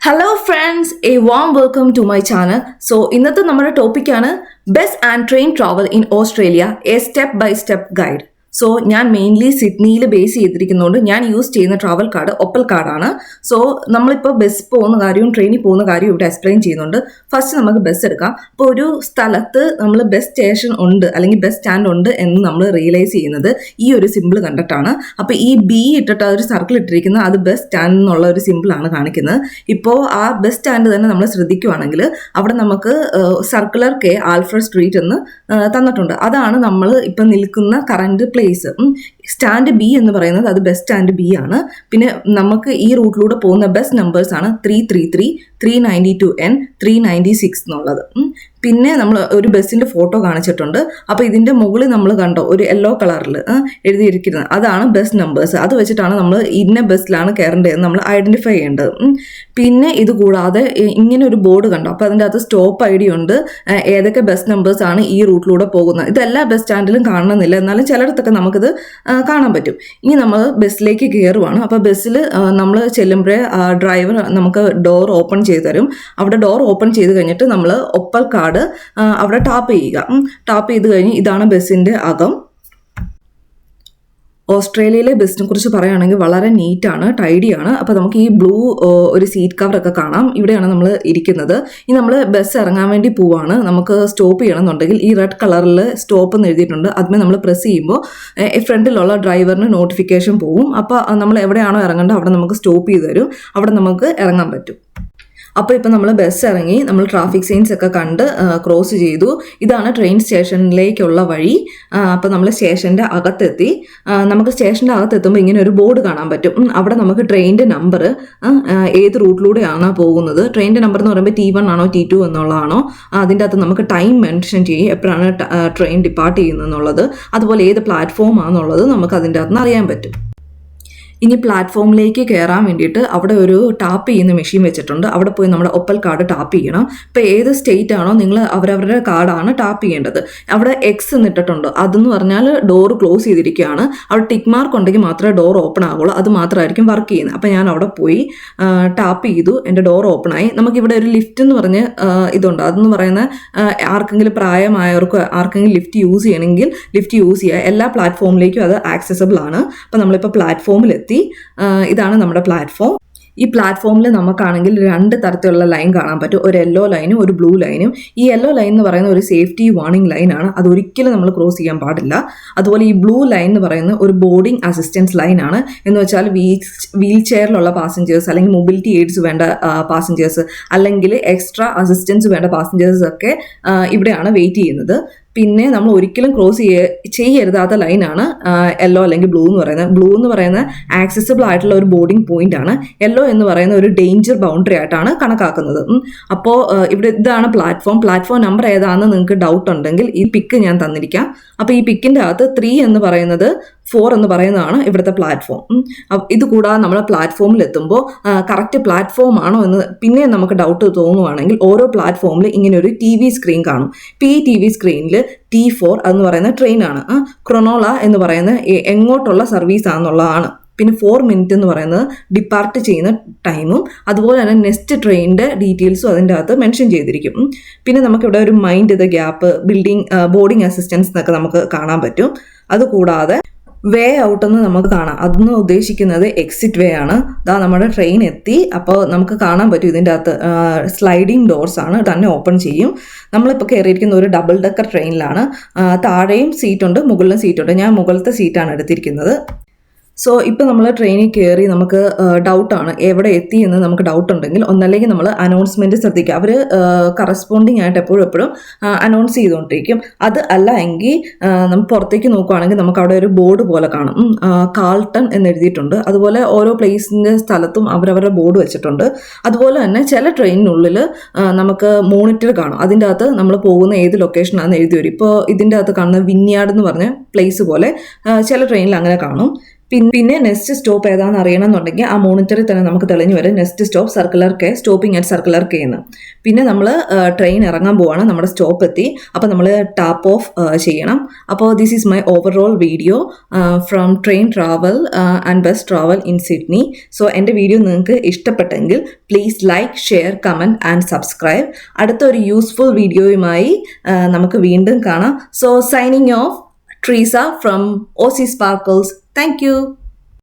Hello friends, a warm welcome to my channel. So ഇന്നത്തെ നമ്മുടെ ടോപ്പിക്കാണ് bus and train travel in Australia a step by step guide. So ഞാൻ mainly സിഡ്നിയിൽ base ചെയ്തിരിക്കുന്നതുകൊണ്ട് ഞാൻ use ചെയ്യുന്ന ട്രാവൽ കാർഡ് ഒപ്പൽ കാർഡാണ്. സോ നമ്മളിപ്പോൾ ബസ് പോകുന്ന കാര്യവും ട്രെയിനിൽ പോകുന്ന കാര്യവും ഇവിടെ എക്സ്പ്ലെയിൻ ചെയ്യുന്നുണ്ട്. ഫസ്റ്റ് നമുക്ക് ബസ് എടുക്കാം. അപ്പോൾ ഒരു സ്ഥലത്ത് നമ്മൾ ബസ് സ്റ്റേഷൻ ഉണ്ട് അല്ലെങ്കിൽ ബസ് സ്റ്റാൻഡ് ഉണ്ട് എന്ന് നമ്മൾ റിയലൈസ് ചെയ്യുന്നത് ഈ ഒരു സിമ്പിൾ കണ്ടിട്ടാണ്. അപ്പോൾ ഈ ബി ഇട്ടിട്ട് ഒരു സർക്കിൾ ഇട്ടിരിക്കുന്നത് അത് ബസ് സ്റ്റാൻഡ് എന്നുള്ള ഒരു സിമ്പിളാണ് കാണിക്കുന്നത്. ഇപ്പോൾ ആ ബസ് സ്റ്റാൻഡ് തന്നെ നമ്മൾ ശ്രദ്ധിക്കുവാണെങ്കിൽ അവിടെ നമുക്ക് സർക്കുലർ കെ ആൽഫ്രഡ് സ്ട്രീറ്റ് എന്ന് തന്നിട്ടുണ്ട്. അതാണ് നമ്മൾ ഇപ്പം നിൽക്കുന്ന കറണ്ട് പ്ലേസ്. സ്റ്റാൻഡ് ബി എന്ന് പറയുന്നത് അത് ബസ് സ്റ്റാൻഡ് ബി ആണ്. പിന്നെ നമുക്ക് ഈ റൂട്ടിലൂടെ പോകുന്ന ബസ് നമ്പേഴ്സ് ആണ് 333, 392N, 396 എന്നുള്ളത്. പിന്നെ നമ്മൾ ഒരു ബസ്സിൻ്റെ ഫോട്ടോ കാണിച്ചിട്ടുണ്ട്. അപ്പോൾ ഇതിൻ്റെ മുകളിൽ നമ്മൾ കണ്ടോ ഒരു യെല്ലോ കളറിൽ എഴുതിയിരിക്കുന്നത് അതാണ് ബസ് നമ്പേഴ്സ്. അത് വെച്ചിട്ടാണ് നമ്മൾ ഇന്ന ബസ്സിലാണ് കയറേണ്ടതെന്ന് നമ്മൾ ഐഡൻറ്റിഫൈ ചെയ്യേണ്ടത്. പിന്നെ ഇത് കൂടാതെ ഇങ്ങനെ ഒരു ബോർഡ് കണ്ടോ, അപ്പോൾ അതിൻ്റെ അകത്ത് സ്റ്റോപ്പ് ഐ ഡി ഉണ്ട്, ഏതൊക്കെ ബസ് നമ്പേഴ്സ് ആണ് ഈ റൂട്ടിലൂടെ പോകുന്നത്. ഇതെല്ലാ ബസ് സ്റ്റാൻഡിലും കാണണമെന്നില്ല, എന്നാലും ചിലയിടത്തൊക്കെ നമുക്കിത് കാണാൻ പറ്റും. ഇനി നമ്മൾ ബസ്സിലേക്ക് കയറുവാണ്. അപ്പോൾ ബസ്സിൽ നമ്മൾ ചെല്ലുമ്പോഴേ ഡ്രൈവർ നമുക്ക് ഡോർ ഓപ്പൺ ചെയ്ത് തരും. അവിടെ ഡോർ ഓപ്പൺ ചെയ്ത് കഴിഞ്ഞിട്ട് നമ്മൾ ഒപ്പൽ കാർഡ് അവിടെ ടാപ്പ് ചെയ്യുക. ടാപ്പ് ചെയ്ത് കഴിഞ്ഞ് ഇതാണ് ബസ്സിൻ്റെ അകം. ഓസ്ട്രേലിയയിലെ ബസ്സിനെ കുറിച്ച് പറയുകയാണെങ്കിൽ വളരെ നീറ്റാണ്, ടൈഡിയാണ്. അപ്പോൾ നമുക്ക് ഈ ബ്ലൂ ഒരു സീറ്റ് കവറൊക്കെ കാണാം. ഇവിടെയാണ് നമ്മൾ ഇരിക്കുന്നത്. ഇനി നമ്മൾ ബസ് ഇറങ്ങാൻ വേണ്ടി പോവാണ്. നമുക്ക് സ്റ്റോപ്പ് ചെയ്യണമെന്നുണ്ടെങ്കിൽ ഈ റെഡ് കളറിൽ സ്റ്റോപ്പ് എന്ന് എഴുതിയിട്ടുണ്ട്. അതിന് നമ്മൾ പ്രസ് ചെയ്യുമ്പോൾ ഫ്രണ്ടിലുള്ള ഡ്രൈവറിന് നോട്ടിഫിക്കേഷൻ പോവും. അപ്പോൾ നമ്മൾ എവിടെയാണോ ഇറങ്ങേണ്ടത് അവിടെ നമുക്ക് സ്റ്റോപ്പ് ചെയ്ത് തരും. അവിടെ നമുക്ക് ഇറങ്ങാൻ പറ്റും. അപ്പോൾ ഇപ്പോൾ നമ്മൾ ബസ് ഇറങ്ങി, നമ്മൾ ട്രാഫിക് സൈൻസ് ഒക്കെ കണ്ട് ക്രോസ് ചെയ്തു. ഇതാണ് ട്രെയിൻ സ്റ്റേഷനിലേക്കുള്ള വഴി. അപ്പോൾ നമ്മൾ സ്റ്റേഷൻ്റെ അകത്തെത്തി. നമുക്ക് സ്റ്റേഷൻ്റെ അകത്തെത്തുമ്പോൾ ഇങ്ങനെ ഒരു ബോർഡ് കാണാൻ പറ്റും. അവിടെ നമുക്ക് ട്രെയിനിൻ്റെ നമ്പർ, ഏത് റൂട്ടിലൂടെയാണ് പോകുന്നത്, ട്രെയിനിൻ്റെ നമ്പർ എന്ന് പറയുമ്പോൾ T1 ആണോ T2 എന്നുള്ളതാണോ, അതിൻ്റെ അകത്ത് നമുക്ക് ടൈം മെൻഷൻ ചെയ്യും, എപ്പോഴാണ് ട്രെയിൻ ഡിപ്പാർട്ട് ചെയ്യുന്നതെന്നുള്ളത്, അതുപോലെ ഏത് പ്ലാറ്റ്ഫോം ആണെന്നുള്ളത് നമുക്ക് അതിൻ്റെ അകത്ത് നിന്ന് അറിയാൻ പറ്റും. ഇനി പ്ലാറ്റ്ഫോമിലേക്ക് കയറാൻ വേണ്ടിയിട്ട് അവിടെ ഒരു ടാപ്പ് ചെയ്യുന്ന മെഷീൻ വെച്ചിട്ടുണ്ട്. അവിടെ പോയി നമ്മുടെ ഒപ്പൽ കാർഡ് ടാപ്പ് ചെയ്യണം. ഇപ്പോൾ ഏത് സ്റ്റേറ്റ് ആണോ നിങ്ങൾ അവരവരുടെ കാർഡാണ് ടാപ്പ് ചെയ്യേണ്ടത്. അവിടെ എക്സ് എന്നിട്ടിട്ടുണ്ട്. അതെന്ന് പറഞ്ഞാൽ ഡോർ ക്ലോസ് ചെയ്തിരിക്കുകയാണ്. അവിടെ ടിക്ക് മാർക്ക് ഉണ്ടെങ്കിൽ മാത്രമേ ഡോർ ഓപ്പൺ ആകുള്ളൂ. അത് മാത്രമായിരിക്കും വർക്ക് ചെയ്യുന്നത്. അപ്പോൾ ഞാൻ അവിടെ പോയി ടാപ്പ് ചെയ്തു. എൻ്റെ ഡോർ ഓപ്പൺ ആയി. നമുക്കിവിടെ ഒരു ലിഫ്റ്റ് എന്ന് പറഞ്ഞ് ഇതുണ്ട്. അതെന്ന് പറയുന്ന ആർക്കെങ്കിലും പ്രായമായവർക്ക് ആർക്കെങ്കിലും ലിഫ്റ്റ് യൂസ് ചെയ്യണമെങ്കിൽ ലിഫ്റ്റ് യൂസ് ചെയ്യുക. എല്ലാ പ്ലാറ്റ്ഫോമിലേക്കും അത് ആക്സസബിൾ ആണ്. അപ്പോൾ നമ്മളിപ്പോൾ പ്ലാറ്റ്ഫോമിലെത്തി. ഇതാണ് നമ്മുടെ പ്ലാറ്റ്ഫോം. ഈ പ്ലാറ്റ്ഫോമിൽ നമുക്കാണെങ്കിൽ രണ്ട് തരത്തിലുള്ള ലൈൻ കാണാൻ പറ്റും. ഒരു യെല്ലോ ലൈനും ഒരു ബ്ലൂ ലൈനും. ഈ യെല്ലോ ലൈൻ എന്ന് പറയുന്ന ഒരു സേഫ്റ്റി വാർണിംഗ് ലൈനാണ്. അതൊരിക്കലും നമ്മൾ ക്രോസ് ചെയ്യാൻ പാടില്ല. അതുപോലെ ഈ ബ്ലൂ ലൈൻ എന്ന് പറയുന്ന ഒരു ബോർഡിംഗ് അസിസ്റ്റൻസ് ലൈനാണ്. എന്ന് വെച്ചാൽ വീൽ ചെയറിലുള്ള പാസഞ്ചേഴ്സ് അല്ലെങ്കിൽ മൊബിലിറ്റി എയ്ഡ്സ് വേണ്ട പാസഞ്ചേഴ്സ് അല്ലെങ്കിൽ എക്സ്ട്രാ അസിസ്റ്റൻസ് വേണ്ട പാസഞ്ചേഴ്സ് ഒക്കെ ഇവിടെയാണ് വെയിറ്റ് ചെയ്യുന്നത്. പിന്നെ നമ്മൾ ഒരിക്കലും ക്രോസ് ചെയ്യരുതാത്ത ലൈനാണ് യെല്ലോ അല്ലെങ്കിൽ ബ്ലൂ എന്ന് പറയുന്നത്. ബ്ലൂ എന്ന് പറയുന്ന ആക്സസിബിൾ ആയിട്ടുള്ള ഒരു ബോർഡിംഗ് പോയിന്റ് ആണ്. യെല്ലോ എന്ന് പറയുന്ന ഒരു ഡേഞ്ചർ ബൗണ്ടറി ആയിട്ടാണ് കണക്കാക്കുന്നത്. അപ്പോൾ ഇതാണ് പ്ലാറ്റ്ഫോം നമ്പർ ഏതാണെന്ന് നിങ്ങൾക്ക് ഡൗട്ട് ഉണ്ടെങ്കിൽ ഈ പിക്ക് ഞാൻ തന്നിരിക്കാം. അപ്പോൾ ഈ പിക്കിൻ്റെ അകത്ത് 3 എന്ന് പറയുന്നത് 4 എന്ന് പറയുന്നതാണ് ഇവിടുത്തെ പ്ലാറ്റ്ഫോം. ഇത് കൂടാതെ നമ്മൾ പ്ലാറ്റ്ഫോമിൽ എത്തുമ്പോൾ കറക്റ്റ് പ്ലാറ്റ്ഫോം ആണോ എന്ന് പിന്നെ നമുക്ക് ഡൗട്ട് തോന്നുവാണെങ്കിൽ ഓരോ പ്ലാറ്റ്ഫോമിൽ ഇങ്ങനെ ഒരു TV സ്ക്രീൻ കാണും. ഇപ്പോൾ ഈ TV സ്ക്രീനിൽ T4 എന്ന് പറയുന്ന ട്രെയിനാണ്. ക്രൊണോള എന്ന് പറയുന്ന എങ്ങോട്ടുള്ള സർവീസ് ആണെന്നുള്ളതാണ്. പിന്നെ 4 മിനിറ്റ് എന്ന് പറയുന്നത് ഡിപ്പാർട്ട് ചെയ്യുന്ന ടൈമും അതുപോലെ തന്നെ നെക്സ്റ്റ് ട്രെയിനിൻ്റെ ഡീറ്റെയിൽസും അതിൻ്റെ അകത്ത് മെൻഷൻ ചെയ്തിരിക്കും. പിന്നെ നമുക്കിവിടെ ഒരു mind the gap, boarding assistance എന്നൊക്കെ നമുക്ക് കാണാൻ പറ്റും. അതുകൂടാതെ വേ ഔട്ട് എന്ന് നമുക്ക് കാണാം. അതെന്ന് ഉദ്ദേശിക്കുന്നത് എക്സിറ്റ് വേ ആണ്. ഇതാ നമ്മുടെ ട്രെയിൻ എത്തി. അപ്പോൾ നമുക്ക് കാണാൻ പറ്റും ഇതിൻ്റെ അകത്ത് സ്ലൈഡിങ് ഡോർസ് ആണ്, തന്നെ ഓപ്പൺ ചെയ്യും. നമ്മളിപ്പോൾ കയറിയിരിക്കുന്ന ഒരു ഡബിൾ ഡെക്കർ ട്രെയിനിലാണ്. താഴെയും സീറ്റുണ്ട്, മുകളിലും സീറ്റുണ്ട്. ഞാൻ മുകളിലത്തെ സീറ്റാണ് എടുത്തിരിക്കുന്നത്. സോ ഇപ്പോൾ നമ്മൾ ട്രെയിനിൽ കയറി നമുക്ക് ഡൗട്ടാണ് എവിടെ എത്തി എന്ന് നമുക്ക് ഡൗട്ട് ഉണ്ടെങ്കിൽ ഒന്നല്ലെങ്കിൽ നമ്മൾ അനൗൺസ്മെൻറ്റ് ശ്രദ്ധിക്കുക. അവർ കറസ്പോണ്ടിങ് ആയിട്ട് എപ്പോഴും അനൗൺസ് ചെയ്തുകൊണ്ടിരിക്കും. അത് അല്ല എങ്കിൽ നമ്മൾ പുറത്തേക്ക് നോക്കുകയാണെങ്കിൽ നമുക്ക് അവിടെ ഒരു ബോർഡ് പോലെ കാണും. കാൾട്ടൺ എന്ന് എഴുതിയിട്ടുണ്ട്. അതുപോലെ ഓരോ പ്ലേസിൻ്റെ സ്ഥലത്തും അവരവരുടെ ബോർഡ് വെച്ചിട്ടുണ്ട്. അതുപോലെ തന്നെ ചില ട്രെയിനിനുള്ളിൽ നമുക്ക് മോണിറ്റർ കാണും. അതിൻ്റെ അകത്ത് നമ്മൾ പോകുന്ന ഏത് ലൊക്കേഷനാണെന്ന് എഴുതി വരും. ഇപ്പോൾ ഇതിൻ്റെ അകത്ത് കാണുന്ന വിന്യാർഡ് എന്ന് പറഞ്ഞ പ്ലേസ് പോലെ ചില ട്രെയിനിൽ അങ്ങനെ കാണും. പിന്നെ നെക്സ്റ്റ് സ്റ്റോപ്പ് ഏതാണെന്ന് അറിയണമെന്നുണ്ടെങ്കിൽ ആ മോണിറ്ററിൽ തന്നെ നമുക്ക് തെളിഞ്ഞു വരും next stop circular K, stopping at circular K എന്ന്. പിന്നെ നമ്മൾ ട്രെയിൻ ഇറങ്ങാൻ പോവാണ്, നമ്മുടെ സ്റ്റോപ്പ് എത്തി. അപ്പോൾ നമ്മൾ ടാപ്പ് ഓഫ് ചെയ്യണം. അപ്പോൾ this is my overall video from train travel and bus travel in Sydney. So എൻ്റെ വീഡിയോ നിങ്ങൾക്ക് ഇഷ്ടപ്പെട്ടെങ്കിൽ please like, share, comment and subscribe. അടുത്തൊരു യൂസ്ഫുൾ വീഡിയോയുമായി നമുക്ക് വീണ്ടും കാണാം. So signing off, Teresa from OC Sparkles. Thank you.